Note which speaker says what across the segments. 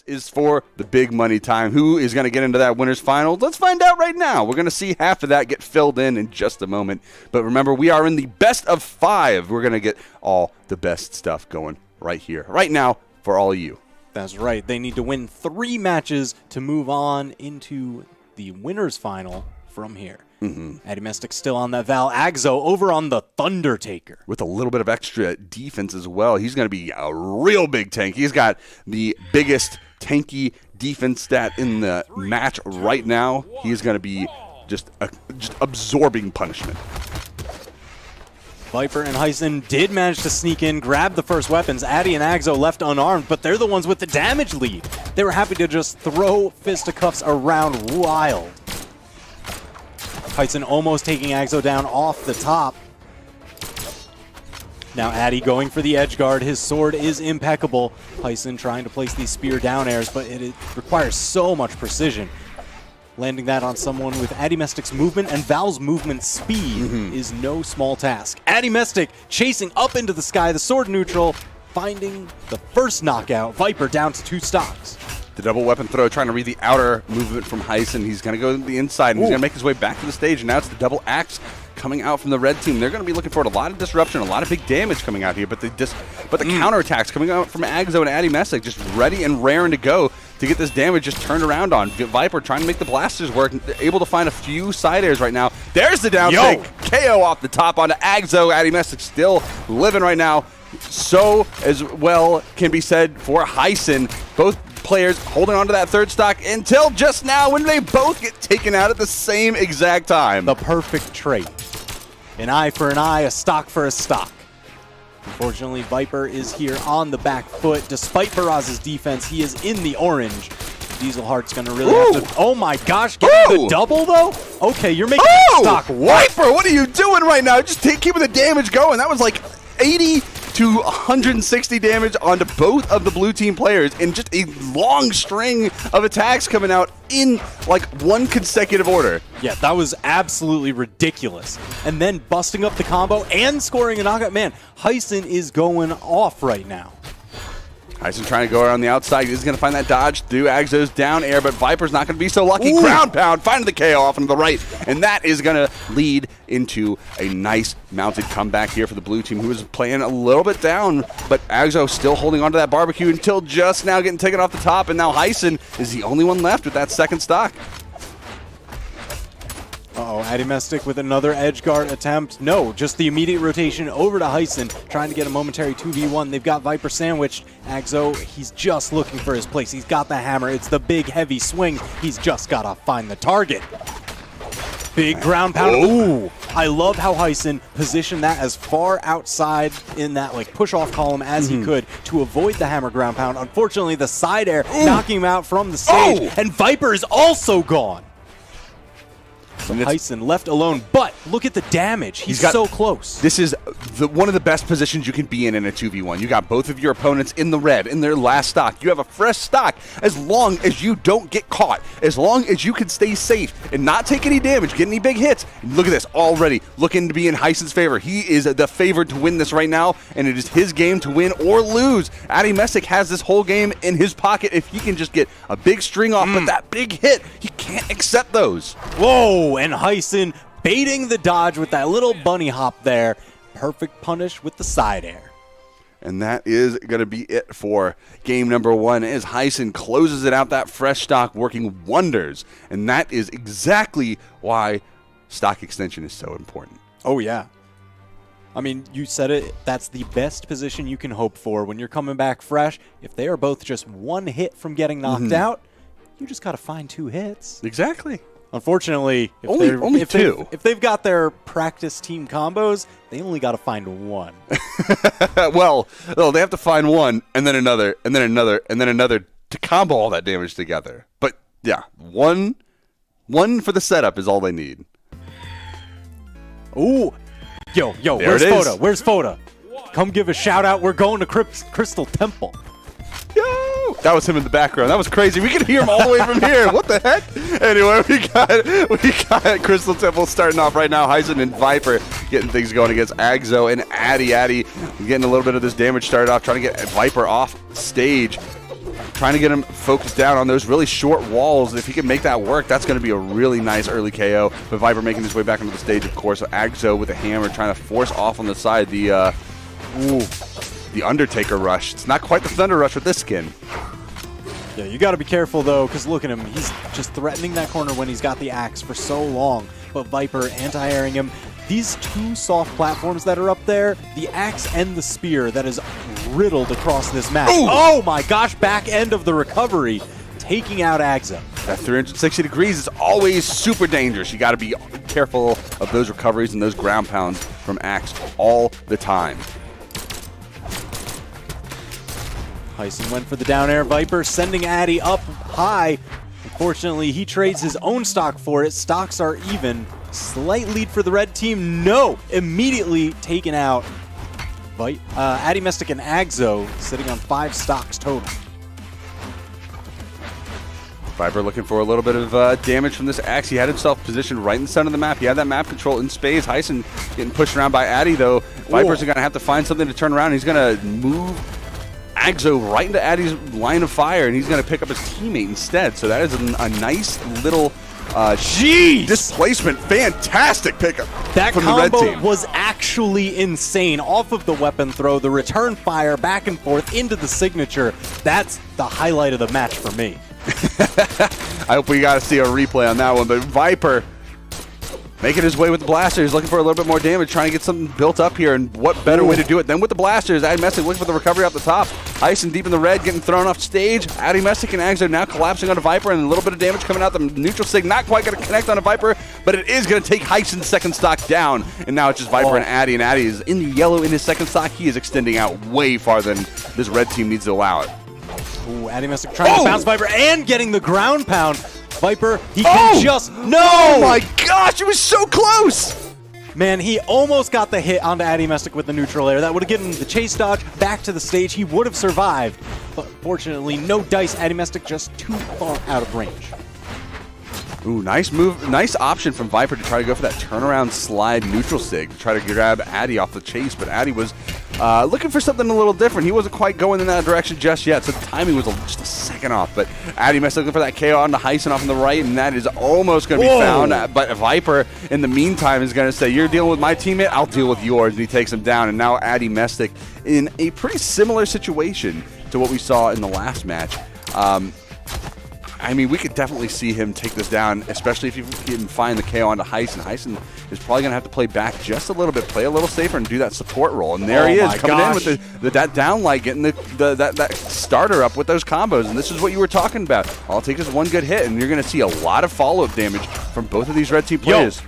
Speaker 1: Is for the big money time. Who is going to get into that winners final? Let's find out right now. We're going to see half of that get filled in just a moment. But remember, we are in the best of 5. We're going to get all the best stuff going right here, right now, for all of you.
Speaker 2: That's right. They need to win 3 matches to move on into the winners final from here. Addymestic still on that Val. Aggz0 over on the Thundertaker.
Speaker 1: With a little bit of extra defense as well. He's going to be a real big tank. He's got the biggest tanky defense stat in the match right now. He's going to be just absorbing punishment.
Speaker 2: VipR and Hysen did manage to sneak in, grab the first weapons. Addy and Aggz0 left unarmed, but they're the ones with the damage lead. They were happy to just throw fisticuffs around wild. Hysen almost taking Aggz0 down off the top. Now Addy going for the edge guard. His sword is impeccable. Hysen trying to place these spear down airs, but it requires so much precision. Landing that on someone with Addymestic's movement and Val's movement speed is no small task. Addymestic chasing up into the sky, the sword neutral, finding the first knockout. VipR down to 2 stocks.
Speaker 1: The double weapon throw, trying to read the outer movement from Hysen. He's going to go to the inside, and he's going to make his way back to the stage. And now it's the double axe coming out from the red team. They're going to be looking for a lot of disruption, a lot of big damage coming out here. But the counterattacks coming out from Aggz0 and Addymestic, just ready and raring to go to get this damage just turned around on. VipR trying to make the blasters work, able to find a few side airs right now. There's the down take. KO off the top onto Aggz0. Addymestic still living right now. So as well can be said for Hysen. Both players holding on to that third stock until just now when they both get taken out at the same exact time.
Speaker 2: The perfect trait. An eye for an eye, a stock for a stock. Unfortunately, VipR is here on the back foot. Despite Baraz's defense, he is in the orange. Dieselheart's going to really have to... Oh my gosh, getting the double though? Okay, you're making stock.
Speaker 1: VipR, what are you doing right now? Just keeping the damage going. That was like 80 to 160 damage onto both of the blue team players in just a long string of attacks coming out in like one consecutive order.
Speaker 2: Yeah, that was absolutely ridiculous. And then busting up the combo and scoring a knockout. Man, Hysen is going off right now.
Speaker 1: Hysen trying to go around the outside. He's going to find that dodge through Aggz0's down air, but VipR's not going to be so lucky. Ground pound, finding the KO off into the right, and that is going to lead into a nice mounted comeback here for the blue team, who is playing a little bit down, but Aggz0 still holding on to that barbecue until just now getting taken off the top, and now Hysen is the only one left with that second stock.
Speaker 2: Uh-oh, Addymestic with another edge guard attempt. No, just the immediate rotation over to Hysen, trying to get a momentary 2v1. They've got VipR sandwiched. Aggz0, he's just looking for his place. He's got the hammer. It's the big, heavy swing. He's just got to find the target. Big ground pound. Ooh, I love how Hysen positioned that as far outside in that like push-off column as he could to avoid the hammer ground pound. Unfortunately, the side air knocking him out from the stage, and VipR is also gone. So Hysen left alone, but look at the damage. He's so close.
Speaker 1: This is one of the best positions you can be in a 2v1. You got both of your opponents in the red, in their last stock. You have a fresh stock. As long as you don't get caught, as long as you can stay safe and not take any damage, get any big hits. Look at this, already looking to be in Hysen's favor. He is the favorite to win this right now, and it is his game to win or lose. Addymestic has this whole game in his pocket if he can just get a big string off, but that big hit, he can't accept those.
Speaker 2: Whoa, and Hysen baiting the dodge with that little bunny hop there. Perfect punish with the side air.
Speaker 1: And that is going to be it for game number 1 as Hysen closes it out, that fresh stock working wonders. And that is exactly why stock extension is so important.
Speaker 2: Oh, yeah. I mean, you said it. That's the best position you can hope for when you're coming back fresh. If they are both just one hit from getting knocked out, you just got to find 2 hits.
Speaker 1: Exactly.
Speaker 2: Unfortunately, if they've got their practice team combos, they only got to find 1.
Speaker 1: well, they have to find 1, and then another, and then another, and then another to combo all that damage together. But yeah, one for the setup is all they need.
Speaker 2: Ooh, yo, where's Foda? Where's Foda? Come give a shout out. We're going to Crystal Temple.
Speaker 1: Yo! That was him in the background. That was crazy. We could hear him all the way from here. What the heck? Anyway, we got Crystal Temple starting off right now. Hysen and VipR getting things going against Aggz0 and Addy. Addy getting a little bit of this damage started off, trying to get VipR off stage. trying to get him focused down on those really short walls. If he can make that work, that's going to be a really nice early KO. But VipR making his way back into the stage, of course. So Aggz0 with a hammer trying to force off on the side the Undertaker rush. It's not quite the Thunder Rush with this skin.
Speaker 2: Yeah, you got to be careful, though, because look at him. He's just threatening that corner when he's got the axe for so long. But VipR anti-airing him. These two soft platforms that are up there, the axe and the spear that is riddled across this map. Ooh. Oh my gosh, back end of the recovery, taking out Aggz0.
Speaker 1: That 360 degrees is always super dangerous. You got to be careful of those recoveries and those ground pounds from Aggz all the time.
Speaker 2: Hysen went for the down air. VipR sending Addy up high. Unfortunately, he trades his own stock for it. Stocks are even. Slight lead for the red team. No! Immediately taken out. Addymestic and Aggz0 sitting on 5 stocks total.
Speaker 1: VipR looking for a little bit of damage from this axe. He had himself positioned right in the center of the map. He had that map control in spades. Hysen getting pushed around by Addy, though. VipR's going to have to find something to turn around. He's going to move Aggz0 right into Addy's line of fire, and he's going to pick up his teammate instead. So that is a nice little displacement. Fantastic pickup
Speaker 2: that
Speaker 1: from the red team.
Speaker 2: Was actually insane. Off of the weapon throw, the return fire back and forth into the signature. That's the highlight of the match for me.
Speaker 1: I hope we got to see a replay on that one. But VipR making his way with the blaster. He's looking for a little bit more damage, trying to get something built up here. And what better way to do it than with the blasters? Addymestic looking for the recovery off the top. Hysen deep in the red, getting thrown off stage. Addymestic and Aggz0 now collapsing onto VipR, and a little bit of damage coming out. The neutral sig not quite going to connect onto VipR, but it is going to take Hysen's second stock down. And now it's just VipR and Addy, and Addy is in the yellow in his second stock. He is extending out way farther than this red team needs to allow it.
Speaker 2: Ooh, Addymestic trying to bounce VipR and getting the ground pound. VipR, he can just... No!
Speaker 1: Oh my gosh, it was so close!
Speaker 2: Man, he almost got the hit onto Addymestic with the neutral air. That would have given him the chase dodge back to the stage. He would have survived. But fortunately, no dice. Addymestic just too far out of range.
Speaker 1: Ooh, nice move. Nice option from VipR to try to go for that turnaround slide neutral sig to try to grab Addy off the chase. But Addy was looking for something a little different. He wasn't quite going in that direction just yet, so the timing was just a second off. But Addymestic looking for that KO on the Hysen off on the right, and that is almost going to be found. But VipR, in the meantime, is going to say, you're dealing with my teammate, I'll deal with yours. And he takes him down. And now Addymestic in a pretty similar situation to what we saw in the last match. I mean, we could definitely see him take this down, especially if you can find the KO onto Hysen. Hysen is probably going to have to play back just a little bit, play a little safer, and do that support role. And there he is, coming in with that down light, getting that starter up with those combos. And this is what you were talking about. All it takes is one good hit, and you're going to see a lot of follow-up damage from both of these red team players.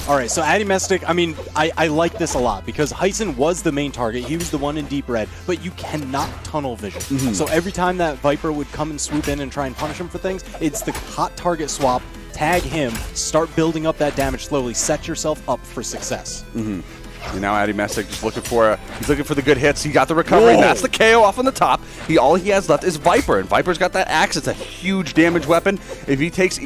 Speaker 2: All right, so Addymestic, I mean, I like this a lot because Hysen was the main target. He was the one in deep red, but you cannot tunnel vision. So every time that VipR would come and swoop in and try and punish him for things, it's the hot target swap, tag him, start building up that damage slowly, set yourself up for success. And
Speaker 1: now Addymestic just looking for he's looking for the good hits. He got the recovery. That's the KO off on the top. All he has left is VipR, and VipR's got that axe. It's a huge damage weapon. If he takes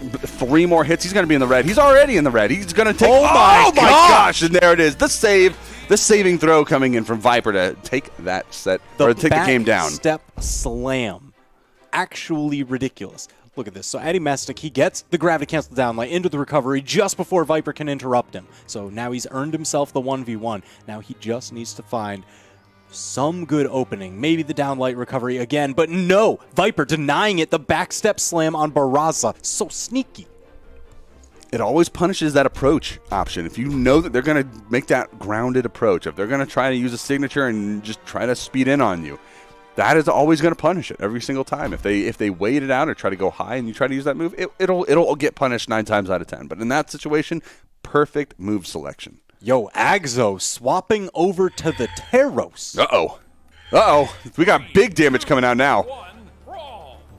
Speaker 1: 3 more hits, he's going to be in the red. He's already in the red. He's going to take... Oh my gosh! And there it is. The save. The saving throw coming in from VipR to take that set, or take the game down.
Speaker 2: Step slam. Actually ridiculous. Look at this. So Addymestic, he gets the gravity cancel downlight into the recovery just before VipR can interrupt him. So now he's earned himself the 1v1. Now he just needs to find some good opening. Maybe the downlight recovery again, but no! VipR denying it. The backstep slam on Barraza. So sneaky.
Speaker 1: It always punishes that approach option. If you know that they're going to make that grounded approach, if they're going to try to use a signature and just try to speed in on you, that is always going to punish it every single time. If they wait it out or try to go high and you try to use that move, it'll get punished 9 times out of 10. But in that situation, perfect move selection.
Speaker 2: Yo, Aggz0 swapping over to the Teros.
Speaker 1: Uh-oh. We got big damage coming out now.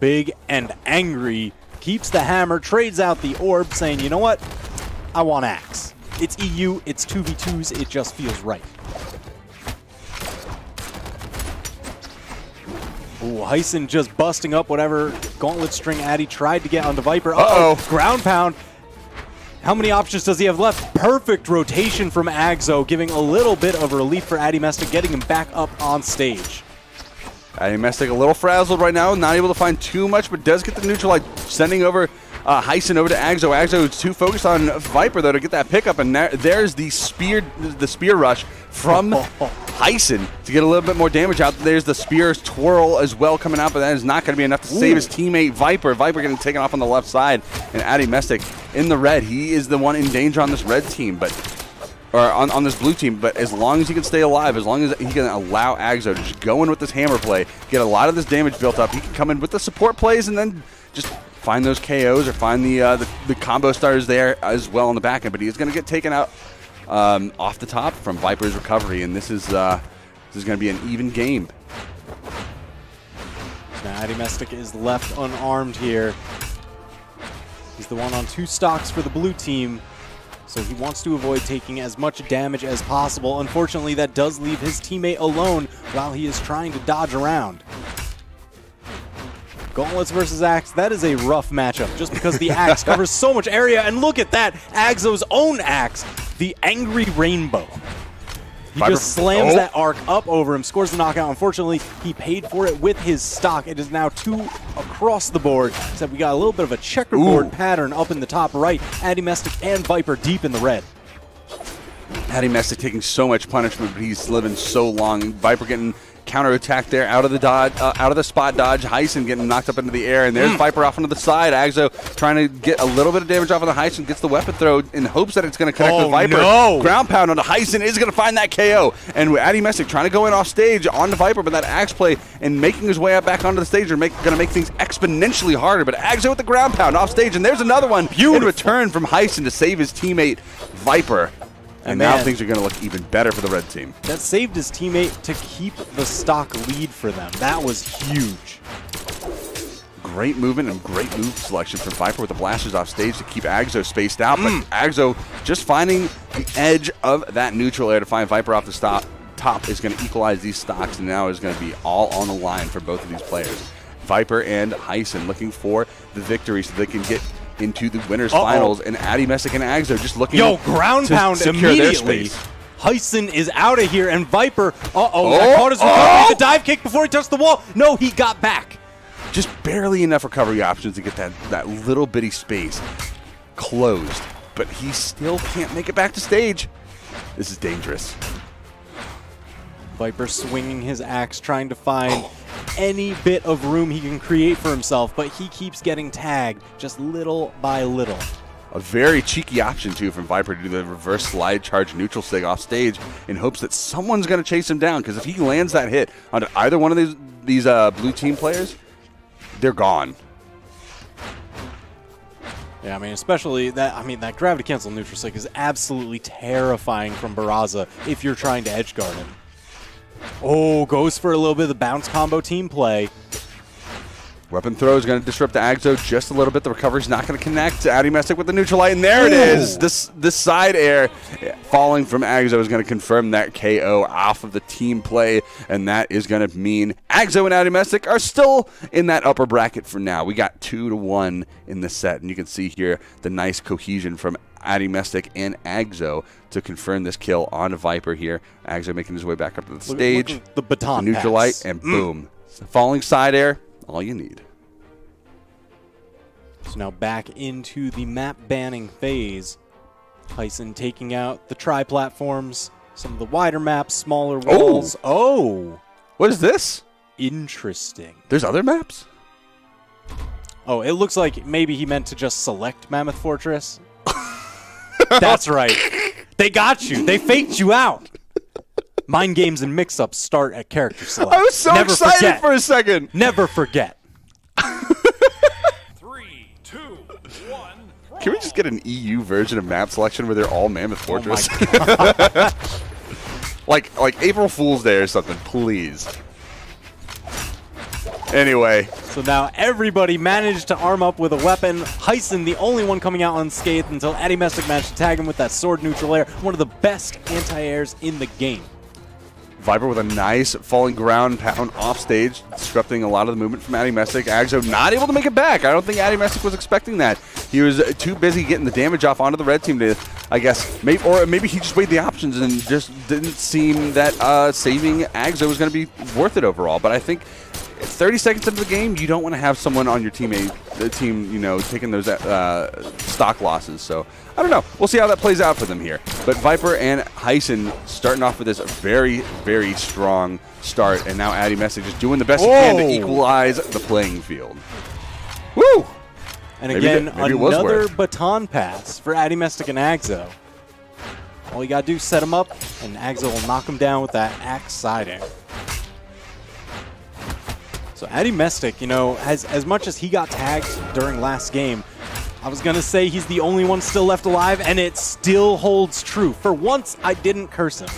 Speaker 2: Big and angry. Keeps the hammer, trades out the orb, saying, you know what? I want Aggz. It's EU, it's 2v2s, it just feels right. Ooh, Hysen just busting up whatever gauntlet string Addy tried to get onto VipR. Uh-oh. Ground pound. How many options does he have left? Perfect rotation from Aggz0, giving a little bit of relief for Addymestic, getting him back up on stage.
Speaker 1: Addymestic a little frazzled right now, not able to find too much, but does get the neutral light, sending over Hysen over to Aggz0. Aggz0 is too focused on VipR, though, to get that pickup, and there's the spear rush from Hysen to get a little bit more damage out. There's the spear twirl as well coming out, but that is not going to be enough to save his teammate VipR. VipR getting taken off on the left side, and Addymestic in the red. He is the one in danger on this red team, or on this blue team, but as long as he can stay alive, as long as he can allow Aggz0 to just go in with this hammer play, get a lot of this damage built up, he can come in with the support plays and then just find those KOs or find the combo starters there as well on the back end. But he is going to get taken out off the top from VipR's recovery, and this is going to be an even game.
Speaker 2: Now Addymestic is left unarmed here. He's the one on 2 stocks for the blue team, so he wants to avoid taking as much damage as possible. Unfortunately, that does leave his teammate alone while he is trying to dodge around. Gauntlets versus Axe, that is a rough matchup just because the Axe covers so much area. And look at that, Aggz0's own Axe, the Angry Rainbow. He just slams that arc up over him, scores the knockout. Unfortunately, he paid for it with his stock. It is now 2 across the board, except we got a little bit of a checkerboard pattern up in the top right. Addymestic and VipR deep in the red.
Speaker 1: Addymestic taking so much punishment, but he's living so long. VipR getting counterattacked there out of the dodge, out of the spot dodge. Hysen getting knocked up into the air, and there's VipR off onto the side. Aggz0 trying to get a little bit of damage off of the Hysen, gets the weapon throw in hopes that it's going to connect with VipR.
Speaker 2: No.
Speaker 1: Ground pound onto Hysen is going to find that KO, and Addymestic trying to go in off stage onto VipR, but that Axe play and making his way up back onto the stage are going to make things exponentially harder. But Aggz0 with the ground pound off stage, and there's another one in return from Hysen to save his teammate VipR. And now things are going to look even better for the red team.
Speaker 2: That saved his teammate to keep the stock lead for them. That was huge.
Speaker 1: Great movement and great move selection from VipR with the blasters off stage to keep Aggz0 spaced out. But Aggz0 just finding the edge of that neutral air to find VipR off the top is going to equalize these stocks, and now is going to be all on the line for both of these players. VipR and Hysen looking for the victory so they can get into the winners finals, and Addymestic and Aggz0 just looking
Speaker 2: ground pound
Speaker 1: secure
Speaker 2: immediately.
Speaker 1: Their space.
Speaker 2: Hysen is out of here, and VipR, that caught his recovery. The dive kick before he touched the wall. No, he got back.
Speaker 1: Just barely enough recovery options to get that little bitty space closed, but he still can't make it back to stage. This is dangerous.
Speaker 2: VipR swinging his axe, trying to find any bit of room he can create for himself, but he keeps getting tagged just little by little.
Speaker 1: A very cheeky option, too, from VipR to do the reverse slide charge neutral sig off stage in hopes that someone's going to chase him down, because if he lands that hit onto either one of these blue team players, they're gone.
Speaker 2: Yeah, I mean, especially that gravity cancel neutral sig is absolutely terrifying from Barraza if you're trying to edge guard him. Oh, goes for a little bit of the bounce combo team play.
Speaker 1: Weapon throw is going to disrupt the Aggz0 just a little bit. The recovery's not going to connect. Addymestic with the neutral light, and there it is. This side air falling from Aggz0 is going to confirm that KO off of the team play, and that is going to mean Aggz0 and Addymestic are still in that upper bracket for now. We got 2-1 in the set, and you can see here the nice cohesion from Addymestic and Aggz0 to confirm this kill on VipR here. Aggz0 making his way back up to the stage.
Speaker 2: Look at the baton
Speaker 1: the neutral light, and boom. Falling side air, all you need.
Speaker 2: So now back into the map banning phase. Hysen taking out the tri-platforms, some of the wider maps, smaller walls. Oh!
Speaker 1: What is this?
Speaker 2: Interesting.
Speaker 1: There's other maps?
Speaker 2: Oh, it looks like maybe he meant to just select Mammoth Fortress. That's right. They got you. They faked you out. Mind games and mix-ups start at character select.
Speaker 1: I was so excited for a second.
Speaker 2: Never forget.
Speaker 3: 3, 2, 1.
Speaker 1: Can we just get an EU version of map selection where they're all Mammoth Fortress?
Speaker 2: Oh my God.
Speaker 1: like April Fool's Day or something, please. Anyway.
Speaker 2: So now everybody managed to arm up with a weapon. Hysen, the only one coming out unscathed until Addymestic managed to tag him with that sword neutral air. One of the best anti-airs in the game.
Speaker 1: VipR with a nice falling ground pound off stage, disrupting a lot of the movement from Addymestic. Aggz0 not able to make it back. I don't think Addymestic was expecting that. He was too busy getting the damage off onto the red team to, I guess, maybe he just weighed the options and just didn't seem that saving Aggz0 was going to be worth it overall. But I think 30 seconds into the game, you don't want to have someone on your team, you know, taking those stock losses. So I don't know. We'll see how that plays out for them here. But VipR and Hysen starting off with this very, very strong start, and now Addymestic just doing the best he can to equalize the playing field. Woo!
Speaker 2: And again, another baton pass for Addymestic and Aggz0. All you got to do is set him up, and Aggz0 will knock him down with that axe siding. So Addymestic, you know, as much as he got tagged during last game, I was going to say he's the only one still left alive, and it still holds true. For once, I didn't curse him.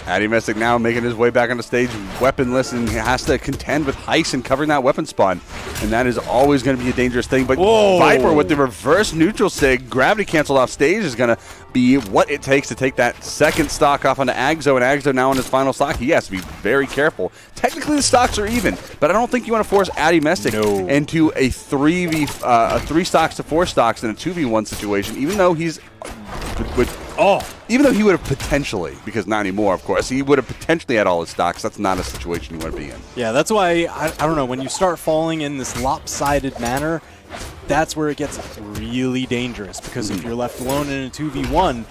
Speaker 1: Addymestic now making his way back on the stage, weaponless, and he has to contend with Hysen covering that weapon spawn. And that is always going to be a dangerous thing. But VipR with the reverse neutral sig, gravity canceled off stage, is going to be what it takes to take that second stock off onto Aggz0. And Aggz0 now on his final stock, he has to be very careful. Technically, the stocks are even, but I don't think you want to force Addymestic into a 3 stocks to 4 stocks in a 2v1 situation, even though he's even though he would have potentially, because not anymore, of course, he would have potentially had all his stocks. That's not a situation you want to be in.
Speaker 2: Yeah, that's why, I don't know, when you start falling in this lopsided manner, that's where it gets really dangerous, because if you're left alone in a 2v1,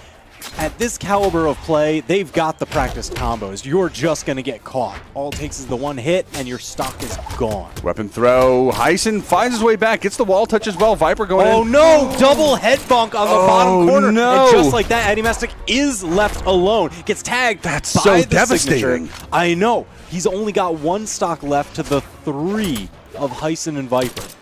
Speaker 2: at this caliber of play, they've got the practiced combos. You're just going to get caught. All it takes is the one hit, and your stock is gone.
Speaker 1: Weapon throw. Hysen finds his way back. Gets the wall touch as well. VipR going in.
Speaker 2: Oh, no! Double head bonk on the bottom corner. No. And just like that, Addymestic is left alone. Gets tagged.
Speaker 1: That's
Speaker 2: by
Speaker 1: so
Speaker 2: the
Speaker 1: devastating.
Speaker 2: Signature. I know. He's only got 1 stock left to the 3 of Hysen and VipR.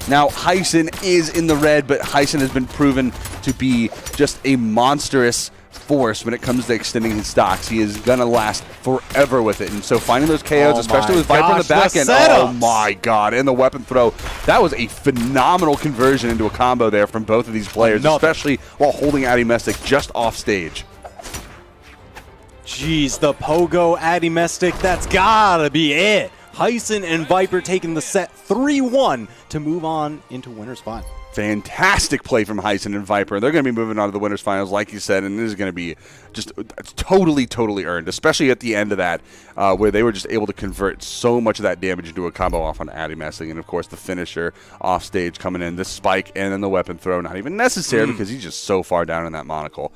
Speaker 1: Now, Hysen is in the red, but Hysen has been proven to be just a monstrous force when it comes to extending his stocks. He is going to last forever with it. And so finding those KOs, especially with VipR in the back end, oh my god, and the weapon throw, that was a phenomenal conversion into a combo there from both of these players, especially while holding Addymestic just off stage.
Speaker 2: Jeez, the pogo Addymestic, that's gotta be it. Hysen and VipR taking the set 3-1 to move on into winner's final.
Speaker 1: Fantastic play from Hysen and VipR. They're going to be moving on to the winners finals, like you said, and this is going to be just totally earned, especially at the end of that, where they were just able to convert so much of that damage into a combo off on Addymestic, and of course the finisher off stage coming in, the spike, and then the weapon throw, not even necessary because he's just so far down in that monocle.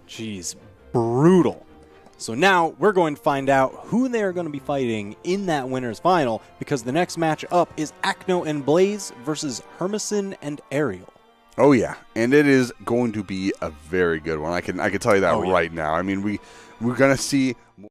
Speaker 2: Jeez, brutal. So now we're going to find out who they are going to be fighting in that winner's final, because the next match up is Aggz0 and Blaze versus Hysen and Ariel.
Speaker 1: Oh yeah, and it is going to be a very good one. I can tell you that right now. I mean, we're going to see